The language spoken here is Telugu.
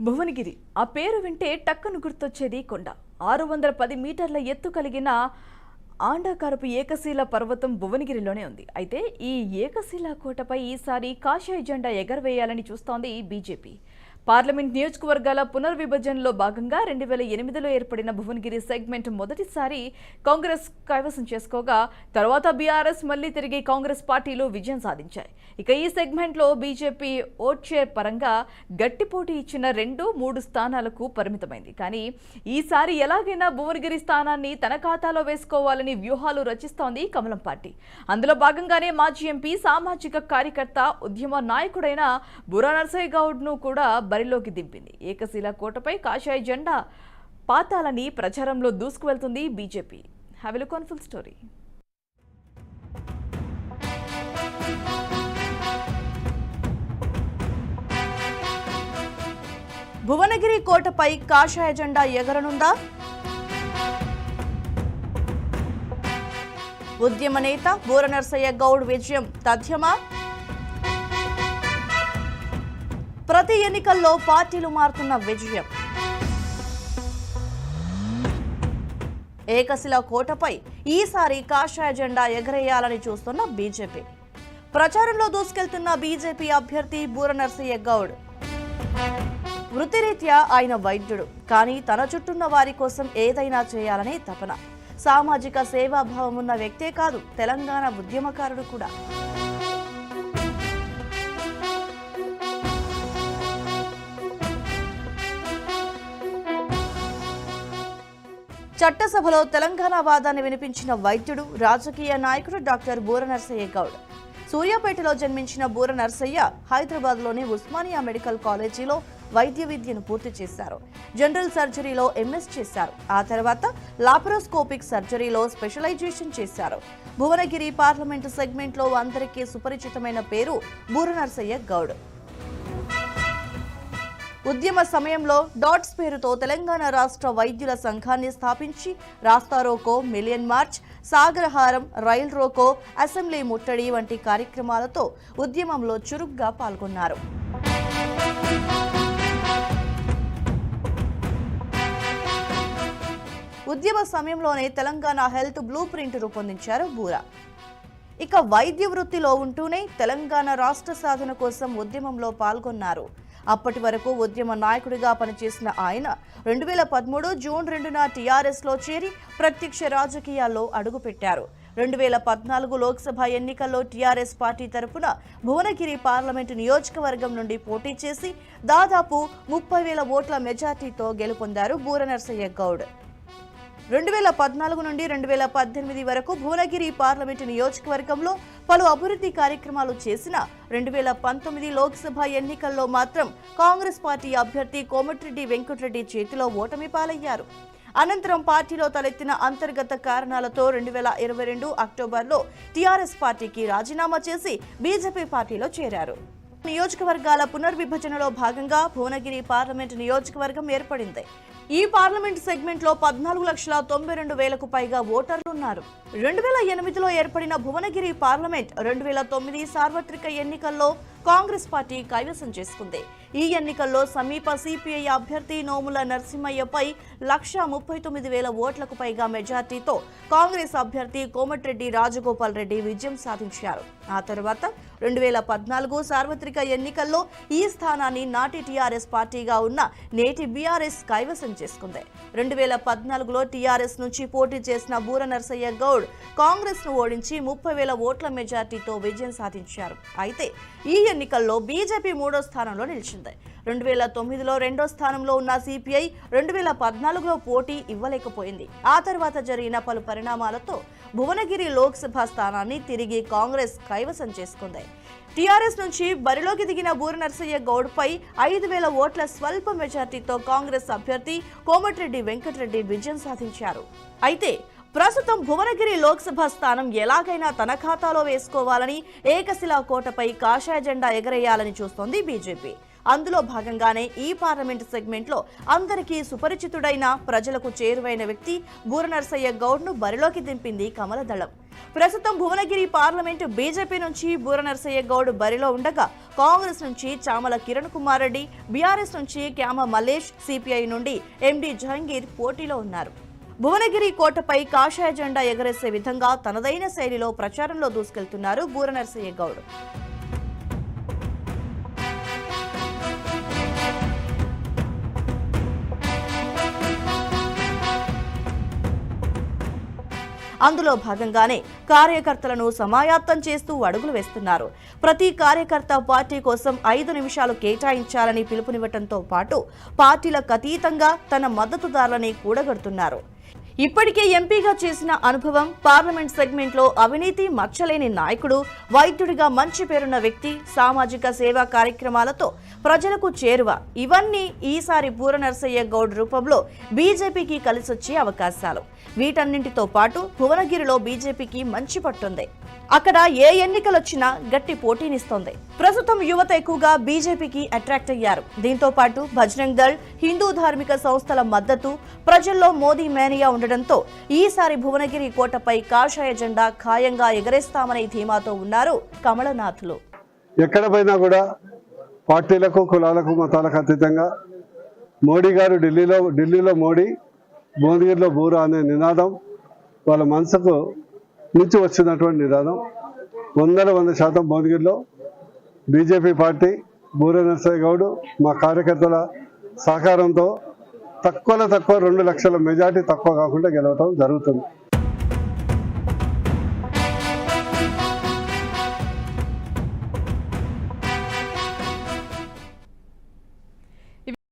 భువనగిరి ఆ పేరు వింటే టక్కును గుర్తొచ్చేది కొండ 610 మీటర్ల ఎత్తు కలిగిన ఆండాకారపు ఏకశిలా పర్వతం భువనగిరిలోనే ఉంది. అయితే ఈ ఏకశిలా కోటపై ఈసారి కాషాయ జెండా ఎగరవేయాలని చూస్తోంది బీజేపీ. పార్లమెంట్ నియోజకవర్గాల పునర్విభజనలో భాగంగా 2008లో ఏర్పడిన భువనగిరి సెగ్మెంట్ మొదటిసారి కాంగ్రెస్ కైవసం చేసుకోగా తర్వాత బీఆర్ఎస్ మళ్లీ తిరిగి కాంగ్రెస్ పార్టీలు విజయం సాధించాయి. ఇక ఈ సెగ్మెంట్లో బీజేపీ ఓట్ షేర్ పరంగా గట్టి పోటీ ఇచ్చిన 2-3 స్థానాలకు పరిమితమైంది. కానీ ఈసారి ఎలాగైనా భువనగిరి స్థానాన్ని తన ఖాతాలో వేసుకోవాలని వ్యూహాలు రచిస్తోంది కమలం పార్టీ. అందులో భాగంగానే మాజీ ఎంపీ, సామాజిక కార్యకర్త, ఉద్యమ నాయకుడైన బుర్రా నర్సయ్య గౌడ్ను కూడా బరిలోకి దింపింది. ఏకశిలా కోటపై కాషాయ జెండా పాతాలని ప్రచారంలో దూసుకువెళ్తుంది BJP. Have a look on full story. Bhuvanagiri కోటపై కాషాయ జెండా ఎగరనుందా? ఉద్యమ నేత బుర్రా నర్సయ్య గౌడ్ విజయం తథ్యమా? ప్రతి ఎన్నికల్లో పార్టీలు మారుతున్న విజయం. ఏకశిలా కోటపై ఈసారి కాషాయ జెండా ఎగరేయాలని చూస్తున్న బీజేపీ. ప్రచారంలో దూసుకెళ్తున్న బీజేపీ అభ్యర్థి బుర్రా నర్సయ్య గౌడ్. వృత్తిరీత్యా ఆయన వైద్యుడు, కానీ తన చుట్టూన్న వారి కోసం ఏదైనా చేయాలని తపన. సామాజిక సేవాభావం ఉన్న వ్యక్తే కాదు, తెలంగాణ ఉద్యమకారుడు కూడా. చట్టసభలో తెలంగాణ వాదాన్ని వినిపించిన వైద్యుడు, రాజకీయ నాయకుడు డాక్టర్ బుర్రా నర్సయ్య గౌడ్. సూర్యాపేటలో జన్మించిన బుర్రా నర్సయ్య హైదరాబాద్లోని ఉస్మానియా మెడికల్ కాలేజీలో వైద్య విద్యను పూర్తి చేశారు. జనరల్ సర్జరీలో ఎంఎస్ చేశారు. ఆ తర్వాత లాపరోస్కోపిక్ సర్జరీలో స్పెషలైజేషన్ చేశారు. భువనగిరి పార్లమెంటు సెగ్మెంట్లో అందరికీ సుపరిచితమైన పేరు బుర్రా నర్సయ్య గౌడ్. ఉద్యమ సమయంలో డాట్స్ పేరుతో తెలంగాణ రాష్ట్ర వైద్యుల సంఘాన్ని స్థాపించి రాస్తారోకో, మిలియన్ మార్చ్, సాగరహారం, రైల్ రోకో, అసెంబ్లీ ముట్టడి వంటి కార్యక్రమాలతో ఉద్యమంలో చురుగ్గా పాల్గొన్నారు. ఉద్యమ సమయంలోనే తెలంగాణ హెల్త్ బ్లూ ప్రింట్ రూపొందించారు బుర్రా. ఇక వైద్య వృత్తిలో ఉంటూనే తెలంగాణ రాష్ట్ర సాధన కోసం ఉద్యమంలో పాల్గొన్నారు. అప్పటి వరకు ఉద్యమ నాయకుడిగా పనిచేసిన ఆయన 2013 జూన్ 2న టీఆర్ఎస్లో చేరి ప్రత్యక్ష రాజకీయాల్లో అడుగుపెట్టారు. 2014 లోక్సభ ఎన్నికల్లో టీఆర్ఎస్ పార్టీ తరపున భువనగిరి పార్లమెంటు నియోజకవర్గం నుండి పోటీ చేసి దాదాపు 30,000 ఓట్ల మెజార్టీతో గెలుపొందారు బుర్రా నర్సయ్య గౌడ్. 2014 నుండి 2018 వరకు భువనగిరి పార్లమెంటు నియోజకవర్గంలో పలు అభివృద్ధి కార్యక్రమాలు చేసిన 2019 లోక్సభ ఎన్నికల్లో మాత్రం కాంగ్రెస్ పార్టీ అభ్యర్థి కోమటిరెడ్డి వెంకటరెడ్డి చేతిలో ఓటమి పాలయ్యారు. అనంతరం పార్టీలో తలెత్తిన అంతర్గత కారణాలతో 2022 అక్టోబర్లో టీఆర్ఎస్ పార్టీకి రాజీనామా చేసి బీజేపీ పార్టీలో చేరారు. నియోజకవర్గాల పునర్విభజనలో భాగంగా భువనగిరి పార్లమెంటు నియోజకవర్గం ఏర్పడింది. ఈ పార్లమెంట్ సెగ్మెంట్ లో 14,92,000కు పైగా ఓటర్లు ఉన్నారు. 2008లో ఏర్పడిన భువనగిరి పార్లమెంట్ 2009 సార్వత్రిక ఎన్నికల్లో కాంగ్రెస్ పార్టీ కైవసం చేసుకుంది. ఈ ఎన్నికల్లో సమీప సిపిఐ అభ్యర్థి నోముల నరసింహయ్యపై 1,39,000 ఓట్లకు పైగా మెజార్టీతో కాంగ్రెస్ అభ్యర్థి కోమటిరెడ్డి రాజగోపాల్ రెడ్డి విజయం సాధించారు. ఆ తర్వాత 2014 సార్వత్రిక ఎన్నికల్లో ఈ స్థానాన్ని నాటి టీఆర్ఎస్ పార్టీగా ఉన్న నేటి బీఆర్ఎస్ కైవసం చేసుకుంది. 2014లో టీఆర్ఎస్ నుంచి పోటీ చేసిన బుర్రా నర్సయ్య గౌడ్ కాంగ్రెస్ ను ఓడించి 30,000 ఓట్ల మెజార్టీతో విజయం సాధించారు. అయితే ఈ ఎన్నికల్లో బీజేపీ 3వ స్థానంలో నిలిచింది. 2009లో 2వ స్థానంలో ఉన్న సిపిఐ 2014లో పోటీ ఇవ్వలేకపోయింది. ఆ తర్వాత జరిగిన పలు పరిణామాలతో భువనగిరి లోక్సభ స్థానాన్ని తిరిగి కాంగ్రెస్ కైవసం చేసుకుంది. టీఆర్ఎస్ నుంచి బరిలోకి దిగిన బుర్రా నర్సయ్య గౌడ్ పై 5,000 ఓట్ల స్వల్ప మెజార్టీతో కాంగ్రెస్ అభ్యర్థి కోమటిరెడ్డి వెంకటరెడ్డి విజయం సాధించారు. అయితే ప్రస్తుతం భువనగిరి లోక్సభ స్థానం ఎలాగైనా తన ఖాతాలో వేసుకోవాలని ఏకశిలా కోటపై కాషాయ జెండా ఎగరేయాలని చూస్తోంది బీజేపీ. అందులో భాగంగానే ఈ పార్లమెంట్ సెగ్మెంట్లో అందరికీ సుపరిచితుడైన ప్రజలకు చేరువైన వ్యక్తి బూర నర్సయ్య గౌడ్ను బరిలోకి దింపింది కమలదళం. ప్రస్తుతం భువనగిరి పార్లమెంటు బీజేపీ నుంచి బూర నర్సయ్య గౌడ్ బరిలో ఉండగా కాంగ్రెస్ నుంచి చామల కిరణ్ కుమార్ రెడ్డి, బీఆర్ఎస్ నుంచి క్యామ మల్లేష్, సిపిఐ నుండి ఎండి జహంగీర్ పోటీలో ఉన్నారు. భువనగిరి కోటపై కాషాయ జెండా ఎగరేసే విధంగా తనదైన శైలిలో ప్రచారంలో దూసుకెళ్తున్నారు బూర నర్సయ్య గౌడ్. అందులో భాగంగానే కార్యకర్తలను సమాయత్తం చేస్తూ అడుగులు వేస్తున్నారు. ప్రతి కార్యకర్త పార్టీ కోసం 5 నిమిషాలు కేటాయించాలని పిలుపునివ్వడంతో పాటు పార్టీలకు అతీతంగా తన మద్దతుదారులని కూడగడుతున్నారు. ఇప్పటికే ఎంపీగా చేసిన అనుభవం, పార్లమెంట్ సెగ్మెంట్లో అవినీతి మచ్చలేని నాయకుడు, వైద్యుడిగా మంచి పేరున్న వ్యక్తి, సామాజిక సేవా కార్యక్రమాలతో ప్రజలకు చేరువ, ఇవన్నీ ఈసారి బూర నర్సయ్య గౌడ్ రూపంలో బీజేపీకి కలిసొచ్చే అవకాశాలు. వీటన్నింటితో పాటు భువనగిరిలో బీజేపీకి మంచి పట్టుంది. అక్కడ ఏ ఎన్నికలొచ్చినా గట్టి పోటీనిస్తోంది. ప్రస్తుతం యువత ఎక్కువగా బీజేపీకి అట్రాక్ట్ అయ్యారు. దీంతో పాటు బజరంగ్ దళ్, హిందూ ధార్మిక సంస్థల మద్దతు, ప్రజల్లో మోదీ మేనియా ఉండడంతో ఈసారి భువనగిరి కోటపై కాషాయ జెండా ఖాయంగా ఎగరేస్తామనే ధీమాతో ఉన్నారు కమలనాథులు. ఎక్కడ పోయినా కూడా పార్టీలకు, కులాలకు, మతాలకు అతీతంగా మోడీ గారు ఢిల్లీలో మోడీ, భువనగిరిలో బూరా అనే నినాదం వాళ్ళ మనసుకు నుంచి వచ్చినటువంటి నినాదం. 100% భువనగిరిలో బీజేపీ పార్టీ, బూర నర్సయ్య గౌడ్, మా కార్యకర్తల సహకారంతో తక్కువ 2 లక్షల మెజార్టీ తక్కువ కాకుండా గెలవటం జరుగుతుంది.